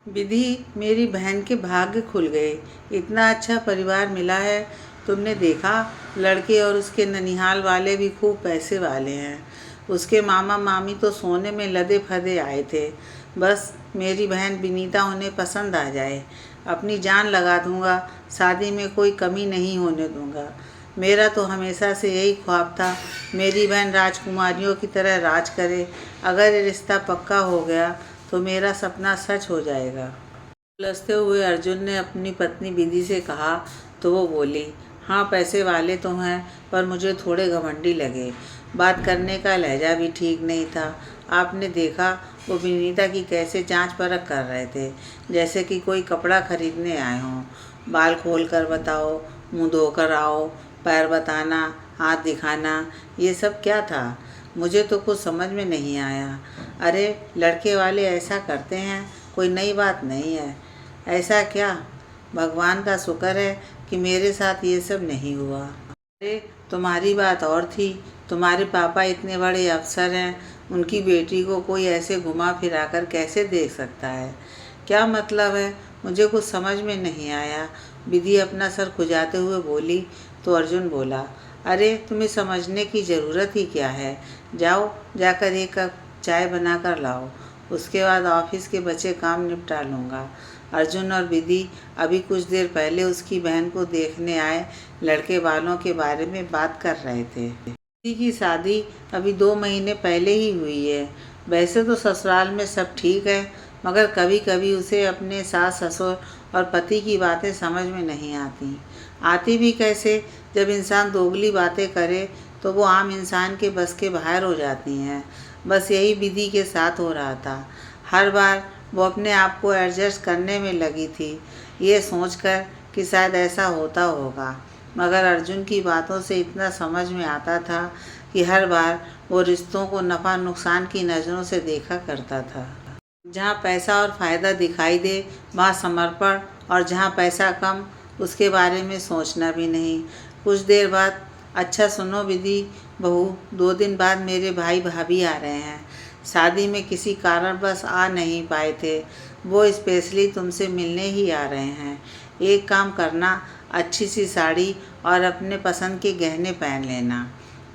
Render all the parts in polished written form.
विधि, मेरी बहन के भाग्य खुल गए। इतना अच्छा परिवार मिला है। तुमने देखा, लड़के और उसके ननिहाल वाले भी खूब पैसे वाले हैं। उसके मामा मामी तो सोने में लदे फदे आए थे। बस मेरी बहन विनीता उन्हें पसंद आ जाए। अपनी जान लगा दूंगा, शादी में कोई कमी नहीं होने दूंगा। मेरा तो हमेशा से यही ख्वाब था, मेरी बहन राजकुमारियों की तरह राज करे। अगर ये रिश्ता पक्का हो गया तो मेरा सपना सच हो जाएगा। उलझते हुए अर्जुन ने अपनी पत्नी विधि से कहा तो वो बोली, हाँ पैसे वाले तो हैं, पर मुझे थोड़े घमंडी लगे। बात करने का लहजा भी ठीक नहीं था। आपने देखा, वो विनीता की कैसे जांच परख कर रहे थे, जैसे कि कोई कपड़ा खरीदने आए हों। बाल खोल कर बताओ, मुंह धोकर आओ, पैर बताना, हाथ दिखाना, ये सब क्या था? मुझे तो कुछ समझ में नहीं आया। अरे लड़के वाले ऐसा करते हैं, कोई नई बात नहीं है। ऐसा क्या? भगवान का शुक्र है कि मेरे साथ ये सब नहीं हुआ। अरे तुम्हारी बात और थी। तुम्हारे पापा इतने बड़े अफसर हैं, उनकी बेटी को कोई ऐसे घुमा फिरा कर कैसे देख सकता है? क्या मतलब है? मुझे कुछ समझ में नहीं आया। विधि अपना सर खुजाते हुए बोली तो अर्जुन बोला, अरे तुम्हें समझने की ज़रूरत ही क्या है। जाओ, जाकर एक कप चाय बना कर लाओ, उसके बाद ऑफिस के बचे काम निपटा लूँगा। अर्जुन और विधि अभी कुछ देर पहले उसकी बहन को देखने आए लड़के वालों के बारे में बात कर रहे थे। विधि की शादी अभी 2 महीने पहले ही हुई है। वैसे तो ससुराल में सब ठीक है, मगर कभी कभी उसे अपने सास ससुर और पति की बातें समझ में नहीं आती। आती भी कैसे? जब इंसान दोगली बातें करे तो वो आम इंसान के बस के बाहर हो जाती हैं। बस यही विधि के साथ हो रहा था। हर बार वो अपने आप को एडजस्ट करने में लगी थी, ये सोचकर कि शायद ऐसा होता होगा। मगर अर्जुन की बातों से इतना समझ में आता था कि हर बार वो रिश्तों को नफ़ा नुकसान की नज़रों से देखा करता था। जहाँ पैसा और फ़ायदा दिखाई दे वहाँ समर्पण, और जहाँ पैसा कम उसके बारे में सोचना भी नहीं। कुछ देर बाद, अच्छा सुनो विधि बहू, 2 दिन बाद मेरे भाई भाभी आ रहे हैं। शादी में किसी कारणवश आ नहीं पाए थे, वो स्पेशली तुमसे मिलने ही आ रहे हैं। एक काम करना, अच्छी सी साड़ी और अपने पसंद के गहने पहन लेना।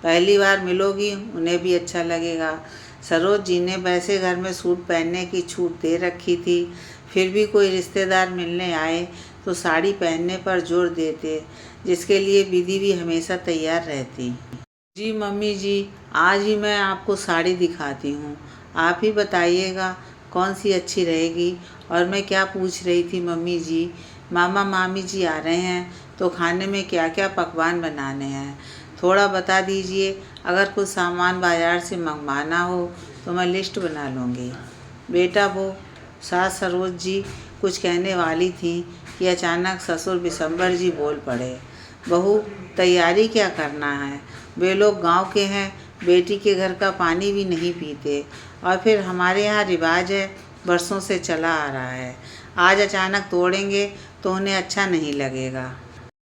पहली बार मिलोगी, उन्हें भी अच्छा लगेगा। सरोज जी ने वैसे घर में सूट पहनने की छूट दे रखी थी, फिर भी कोई रिश्तेदार मिलने आए तो साड़ी पहनने पर जोर देते, जिसके लिए विधि भी हमेशा तैयार रहती। जी मम्मी जी, आज ही मैं आपको साड़ी दिखाती हूँ, आप ही बताइएगा कौन सी अच्छी रहेगी। और मैं क्या पूछ रही थी मम्मी जी, मामा मामी जी आ रहे हैं तो खाने में क्या क्या पकवान बनाने हैं, थोड़ा बता दीजिए। अगर कुछ सामान बाज़ार से मंगवाना हो तो मैं लिस्ट बना लूँगी। बेटा, वो सास सरोज जी कुछ कहने वाली थी कि अचानक ससुर बिशंबर जी बोल पड़े, बहू तैयारी क्या करना है? वे लोग गांव के हैं, बेटी के घर का पानी भी नहीं पीते। और फिर हमारे यहाँ रिवाज है, बरसों से चला आ रहा है। आज अचानक तोड़ेंगे तो उन्हें अच्छा नहीं लगेगा।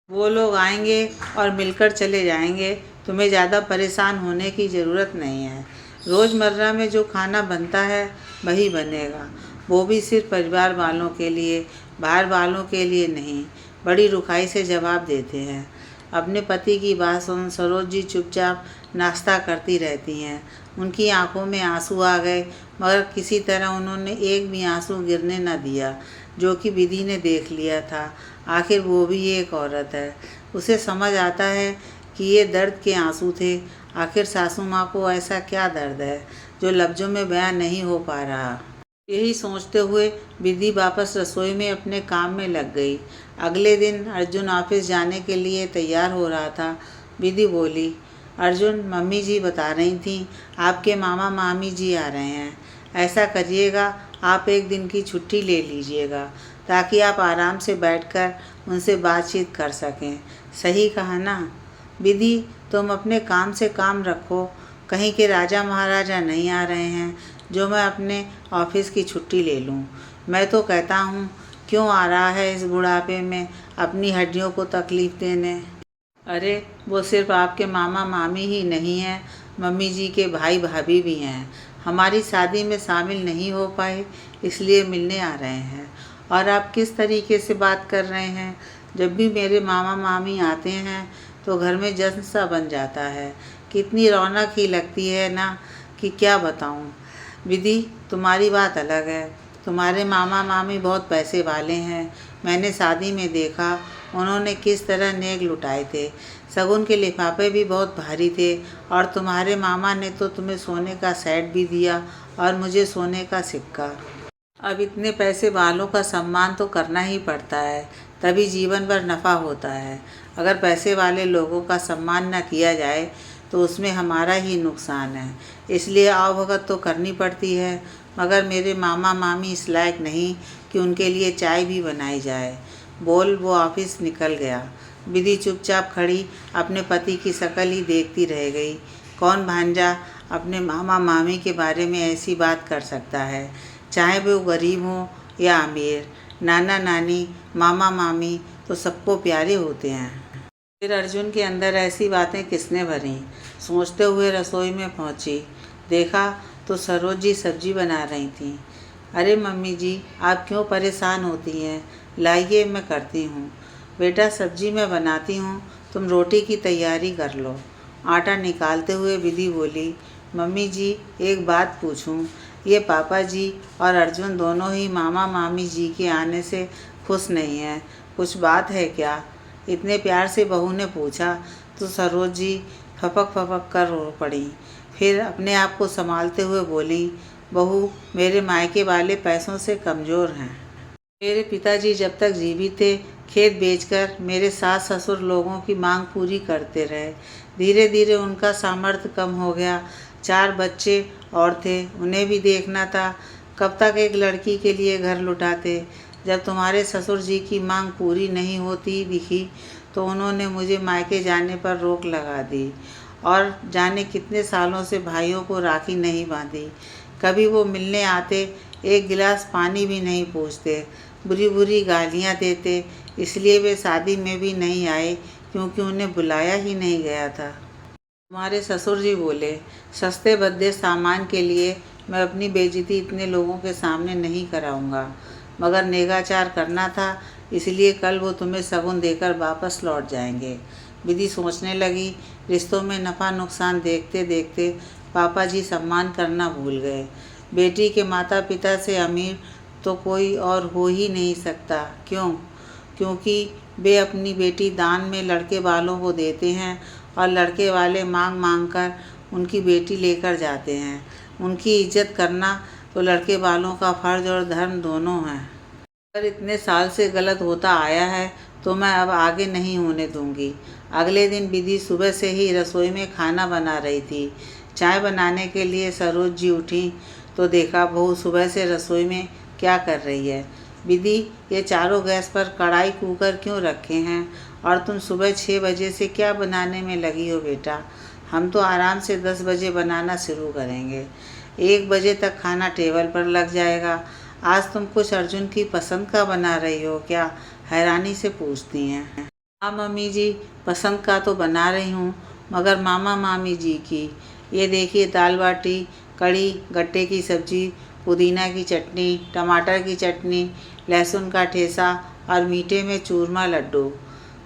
वो लोग आएंगे और मिलकर चले जाएंगे, तुम्हें ज़्यादा परेशान होने की ज़रूरत नहीं है। रोज़मर्रा में जो खाना बनता है वही बनेगा, वो भी सिर्फ परिवार वालों के लिए, बाहर वालों के लिए नहीं। बड़ी रुखाई से जवाब देते हैं। अपने पति की बात सुन सरोज जी चुपचाप नाश्ता करती रहती हैं। उनकी आंखों में आंसू आ गए, मगर किसी तरह उन्होंने एक भी आंसू गिरने न दिया, जो कि विधि ने देख लिया था। आखिर वो भी एक औरत है, उसे समझ आता है कि ये दर्द के आंसू थे। आखिर सासू माँ को ऐसा क्या दर्द है जो लफ्ज़ों में बयां नहीं हो पा रहा। यही सोचते हुए विधि वापस रसोई में अपने काम में लग गई। अगले दिन अर्जुन ऑफिस जाने के लिए तैयार हो रहा था। विधि बोली, अर्जुन, मम्मी जी बता रही थी आपके मामा मामी जी आ रहे हैं। ऐसा करिएगा, आप एक दिन की छुट्टी ले लीजिएगा, ताकि आप आराम से बैठकर उनसे बातचीत कर सकें। सही कहा ना? विधि, तुम अपने काम से काम रखो, कहीं के राजा महाराजा नहीं आ रहे हैं जो मैं अपने ऑफिस की छुट्टी ले लूं। मैं तो कहता हूँ, क्यों आ रहा है इस बुढ़ापे में अपनी हड्डियों को तकलीफ़ देने। अरे वो सिर्फ आपके मामा मामी ही नहीं हैं, मम्मी जी के भाई भाभी भी हैं। हमारी शादी में शामिल नहीं हो पाए, इसलिए मिलने आ रहे हैं। और आप किस तरीके से बात कर रहे हैं? जब भी मेरे मामा मामी आते हैं तो घर में जश्न सा बन जाता है। कितनी रौनक ही लगती है ना, कि क्या बताऊं। विधि, तुम्हारी बात अलग है। तुम्हारे मामा मामी बहुत पैसे वाले हैं। मैंने शादी में देखा उन्होंने किस तरह नेक लुटाए थे। शगुन के लिफाफे भी बहुत भारी थे, और तुम्हारे मामा ने तो तुम्हें सोने का सेट भी दिया और मुझे सोने का सिक्का। अब इतने पैसे वालों का सम्मान तो करना ही पड़ता है, तभी जीवन भर नफ़ा होता है। अगर पैसे वाले लोगों का सम्मान न किया जाए तो उसमें हमारा ही नुकसान है, इसलिए आवभगत तो करनी पड़ती है। मगर मेरे मामा मामी इस लायक नहीं कि उनके लिए चाय भी बनाई जाए। बोल वो ऑफिस निकल गया। विधि चुपचाप खड़ी अपने पति की शक्ल ही देखती रह गई। कौन भांजा अपने मामा मामी के बारे में ऐसी बात कर सकता है, चाहे वो गरीब हो या अमीर। नाना नानी मामा मामी तो सबको प्यारे होते हैं। फिर अर्जुन के अंदर ऐसी बातें किसने भरी? सोचते हुए रसोई में पहुंची। देखा तो सरोज जी सब्जी बना रही थीं। अरे मम्मी जी, आप क्यों परेशान होती हैं? लाइए मैं करती हूँ। बेटा सब्जी मैं बनाती हूँ, तुम रोटी की तैयारी कर लो। आटा निकालते हुए विधि बोली, मम्मी जी एक बात पूछूं? ये पापा जी और अर्जुन दोनों ही मामा मामी जी के आने से खुश नहीं हैं। कुछ बात है क्या? इतने प्यार से बहू ने पूछा तो सरोज जी फपक कर रो पड़ी। फिर अपने आप को संभालते हुए बोली, बहू मेरे मायके वाले पैसों से कमज़ोर हैं। मेरे पिताजी जब तक जीवित थे खेत बेचकर मेरे सास ससुर लोगों की मांग पूरी करते रहे। धीरे धीरे उनका सामर्थ्य कम हो गया। 4 बच्चे और थे, उन्हें भी देखना था। कब तक एक लड़की के लिए घर लुटाते। जब तुम्हारे ससुर जी की मांग पूरी नहीं होती दिखी तो उन्होंने मुझे मायके जाने पर रोक लगा दी, और जाने कितने सालों से भाइयों को राखी नहीं बांधी। कभी वो मिलने आते, एक गिलास पानी भी नहीं पूछते, बुरी बुरी गालियाँ देते। इसलिए वे शादी में भी नहीं आए, क्योंकि उन्हें बुलाया ही नहीं गया था। तुम्हारे ससुर जी बोले, सस्ते भद्दे सामान के लिए मैं अपनी बेइज्जती इतने लोगों के सामने नहीं कराऊंगा। मगर नेगाचार करना था, इसलिए कल वो तुम्हें शगुन देकर वापस लौट जाएंगे। विधि सोचने लगी, रिश्तों में नफ़ा नुकसान देखते देखते पापा जी सम्मान करना भूल गए। बेटी के माता पिता से अमीर तो कोई और हो ही नहीं सकता। क्यों? क्योंकि वे अपनी बेटी दान में लड़के वालों को देते हैं, और लड़के वाले मांग मांग कर उनकी बेटी लेकर जाते हैं। उनकी इज्जत करना तो लड़के वालों का फर्ज और धर्म दोनों है। अगर इतने साल से गलत होता आया है तो मैं अब आगे नहीं होने दूंगी। अगले दिन विधि सुबह से ही रसोई में खाना बना रही थी। चाय बनाने के लिए सरोज जी उठी तो देखा बहू सुबह से रसोई में क्या कर रही है। विधि, ये चारों गैस पर कढ़ाई कुकर क्यों रखे हैं, और तुम सुबह 6 बजे से क्या बनाने में लगी हो बेटा? हम तो आराम से 10 बजे बनाना शुरू करेंगे। 1 बजे तक खाना टेबल पर लग जाएगा। आज तुम कुछ अर्जुन की पसंद का बना रही हो क्या? हैरानी से पूछती हैं। हाँ मम्मी जी, पसंद का तो बना रही हूँ, मगर मामा मामी जी की। ये देखिए दाल बाटी, कढ़ी, गट्टे की सब्जी, पुदीना की चटनी, टमाटर की चटनी, लहसुन का ठेसा और मीठे में चूरमा लड्डू।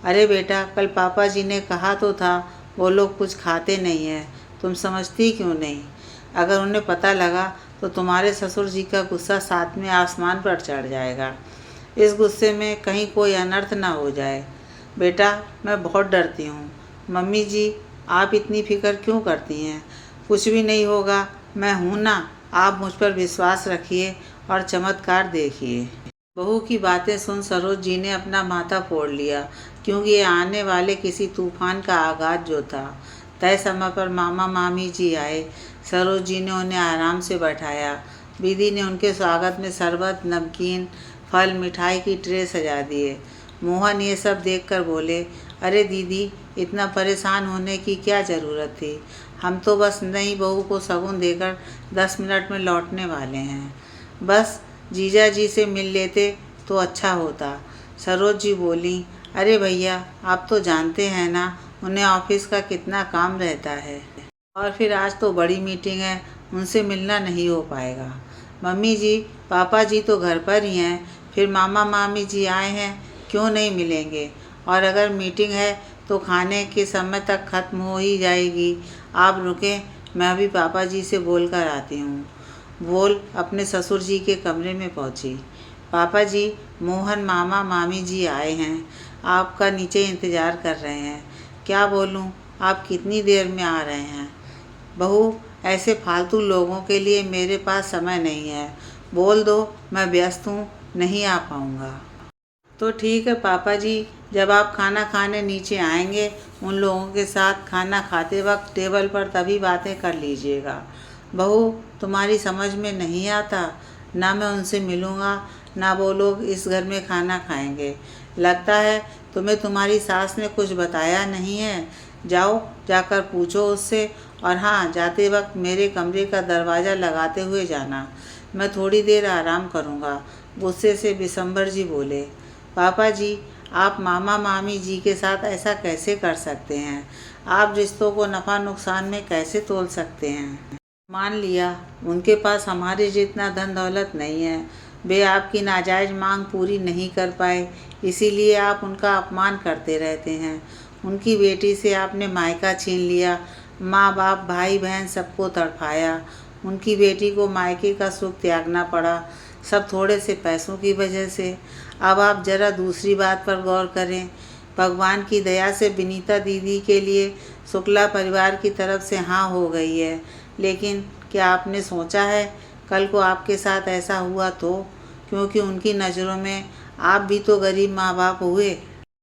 अरे बेटा, कल पापा जी ने कहा तो था वो लोग कुछ खाते नहीं हैं, तुम समझती क्यों नहीं? अगर उन्हें पता लगा तो तुम्हारे ससुर जी का गुस्सा 7वें आसमान पर चढ़ जाएगा। इस गुस्से में कहीं कोई अनर्थ ना हो जाए। बेटा मैं बहुत डरती हूँ। मम्मी जी, आप इतनी फिक्र क्यों करती हैं? कुछ भी नहीं होगा, मैं हूँ ना। आप मुझ पर विश्वास रखिए और चमत्कार देखिए। बहू की बातें सुन सरोज जी ने अपना माथा फोड़ लिया, क्योंकि ये आने वाले किसी तूफान का आगाज जो था। तय समय पर मामा मामी जी आए। सरोज जी ने उन्हें आराम से बैठाया। विधि ने उनके स्वागत में शरबत, नमकीन, फल, मिठाई की ट्रे सजा दिए। मोहन ये सब देखकर बोले, अरे दीदी, इतना परेशान होने की क्या ज़रूरत थी? हम तो बस नई बहू को शगुन देकर 10 मिनट में लौटने वाले हैं। बस जीजा जी से मिल लेते तो अच्छा होता। सरोज जी बोली, अरे भैया, आप तो जानते हैं ना उन्हें ऑफिस का कितना काम रहता है, और फिर आज तो बड़ी मीटिंग है, उनसे मिलना नहीं हो पाएगा। मम्मी जी, पापा जी तो घर पर ही हैं, फिर मामा मामी जी आए हैं, क्यों नहीं मिलेंगे? और अगर मीटिंग है तो खाने के समय तक ख़त्म हो ही जाएगी। आप रुकें, मैं अभी पापा जी से बोल कर आती हूँ। बोल अपने ससुर जी के कमरे में पहुँची। पापा जी, मोहन मामा मामी जी आए हैं, आपका नीचे इंतज़ार कर रहे हैं। क्या बोलूँ, आप कितनी देर में आ रहे हैं? बहू, ऐसे फालतू लोगों के लिए मेरे पास समय नहीं है। बोल दो मैं व्यस्त हूँ, नहीं आ पाऊँगा। तो ठीक है पापा जी, जब आप खाना खाने नीचे आएंगे उन लोगों के साथ खाना खाते वक्त टेबल पर तभी बातें कर लीजिएगा। बहू, तुम्हारी समझ में नहीं आता, ना मैं उनसे मिलूँगा ना वो लोग इस घर में खाना खाएंगे। लगता है तुम्हें तुम्हारी सास ने कुछ बताया नहीं है। जाओ, जाकर पूछो उससे। और हाँ, जाते वक्त मेरे कमरे का दरवाज़ा लगाते हुए जाना। मैं थोड़ी देर आराम करूँगा, गुस्से से बिशंबर जी बोले। पापा जी, आप मामा मामी जी के साथ ऐसा कैसे कर सकते हैं? आप रिश्तों को नफ़ा नुकसान में कैसे तोल सकते हैं? मान लिया उनके पास हमारे जितना धन दौलत नहीं है, वे आपकी नाजायज़ मांग पूरी नहीं कर पाए, इसीलिए आप उनका अपमान करते रहते हैं। उनकी बेटी से आपने मायका छीन लिया, माँ बाप भाई बहन सबको तड़पाया। उनकी बेटी को मायके का सुख त्यागना पड़ा, सब थोड़े से पैसों की वजह से। अब आप ज़रा दूसरी बात पर गौर करें। भगवान की दया से विनीता दीदी के लिए शुक्ला परिवार की तरफ से हाँ हो गई है, लेकिन क्या आपने सोचा है कल को आपके साथ ऐसा हुआ तो? क्योंकि उनकी नज़रों में आप भी तो गरीब माँ बाप हुए।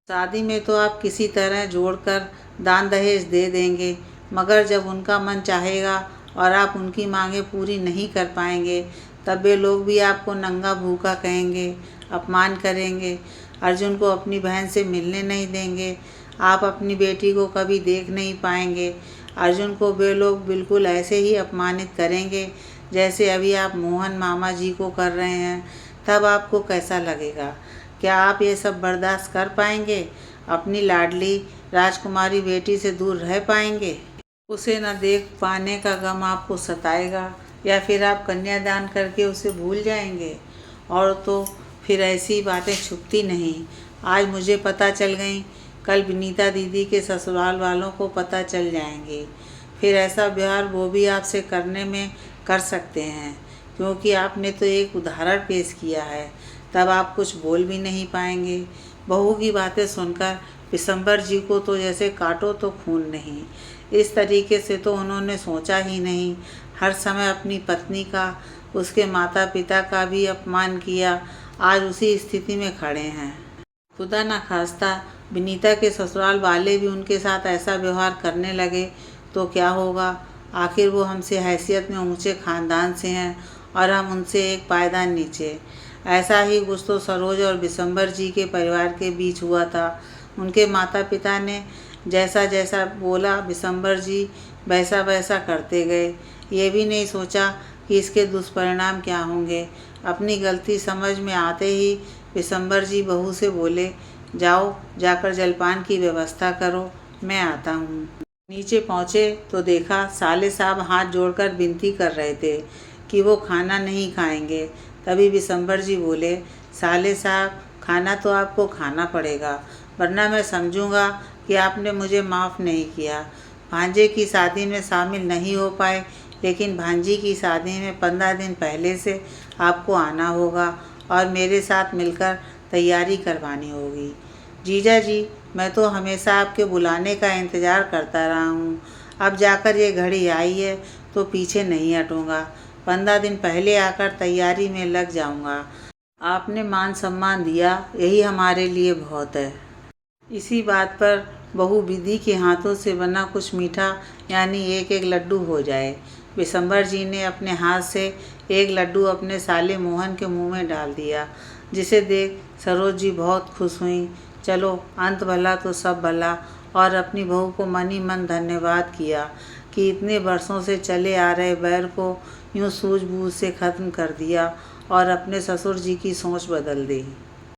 शादी में तो आप किसी तरह जोड़कर दान दहेज दे देंगे, मगर जब उनका मन चाहेगा और आप उनकी मांगें पूरी नहीं कर पाएंगे, तब वे लोग भी आपको नंगा भूखा कहेंगे, अपमान करेंगे। अर्जुन को अपनी बहन से मिलने नहीं देंगे, आप अपनी बेटी को कभी देख नहीं पाएंगे। अर्जुन को वे लोग बिल्कुल ऐसे ही अपमानित करेंगे जैसे अभी आप मोहन मामा जी को कर रहे हैं। तब आपको कैसा लगेगा? क्या आप ये सब बर्दाश्त कर पाएंगे? अपनी लाडली राजकुमारी बेटी से दूर रह पाएंगे? उसे न देख पाने का गम आपको सताएगा, या फिर आप कन्यादान करके उसे भूल जाएंगे? और तो फिर ऐसी बातें छुपती नहीं। आज मुझे पता चल गई, कल विनीता दीदी के ससुराल वालों को पता चल जाएंगे। फिर ऐसा व्यवहार वो भी आपसे करने में कर सकते हैं, क्योंकि आपने तो एक उदाहरण पेश किया है। तब आप कुछ बोल भी नहीं पाएंगे। बहू की बातें सुनकर बिशंबर जी को तो जैसे काटो तो खून नहीं। इस तरीके से तो उन्होंने सोचा ही नहीं। हर समय अपनी पत्नी का, उसके माता पिता का भी अपमान किया, आज उसी स्थिति में खड़े हैं। खुदा न खास्ता विनीता के ससुराल वाले भी उनके साथ ऐसा व्यवहार करने लगे तो क्या होगा? आखिर वो हमसे हैसियत में ऊंचे ख़ानदान से हैं और हम उनसे एक पायदान नीचे। ऐसा ही कुछ तो सरोज और बिशंबर जी के परिवार के बीच हुआ था। उनके माता पिता ने जैसा जैसा बोला बिशंबर जी वैसा वैसा करते गए। ये भी नहीं सोचा कि इसके दुष्परिणाम क्या होंगे। अपनी गलती समझ में आते ही बिशंबर जी बहू से बोले, जाओ, जाकर जलपान की व्यवस्था करो, मैं आता हूँ। नीचे पहुँचे तो देखा साले साहब हाथ जोड़कर विनती कर रहे थे कि वो खाना नहीं खाएंगे। तभी बिशंबर जी बोले, साले साहब, खाना तो आपको खाना पड़ेगा, वरना मैं समझूंगा कि आपने मुझे माफ़ नहीं किया। भांजे की शादी में शामिल नहीं हो पाए, लेकिन भांजी की शादी में 15 दिन पहले से आपको आना होगा और मेरे साथ मिलकर तैयारी करवानी होगी। जीजा जी, मैं तो हमेशा आपके बुलाने का इंतज़ार करता रहा हूँ। अब जाकर ये घड़ी आई है तो पीछे नहीं हटूँगा। 15 दिन पहले आकर तैयारी में लग जाऊँगा। आपने मान सम्मान दिया, यही हमारे लिए बहुत है। इसी बात पर बहू विधि के हाथों से बना कुछ मीठा यानी एक एक लड्डू हो जाए। बिशंबर जी ने अपने हाथ से एक लड्डू अपने साले मोहन के मुंह में डाल दिया, जिसे देख सरोज जी बहुत खुश हुई। चलो, अंत भला तो सब भला। और अपनी बहू को मन ही मन धन्यवाद किया कि इतने वर्षों से चले आ रहे बैर को यूँ सूझबूझ से ख़त्म कर दिया और अपने ससुर जी की सोच बदल दी।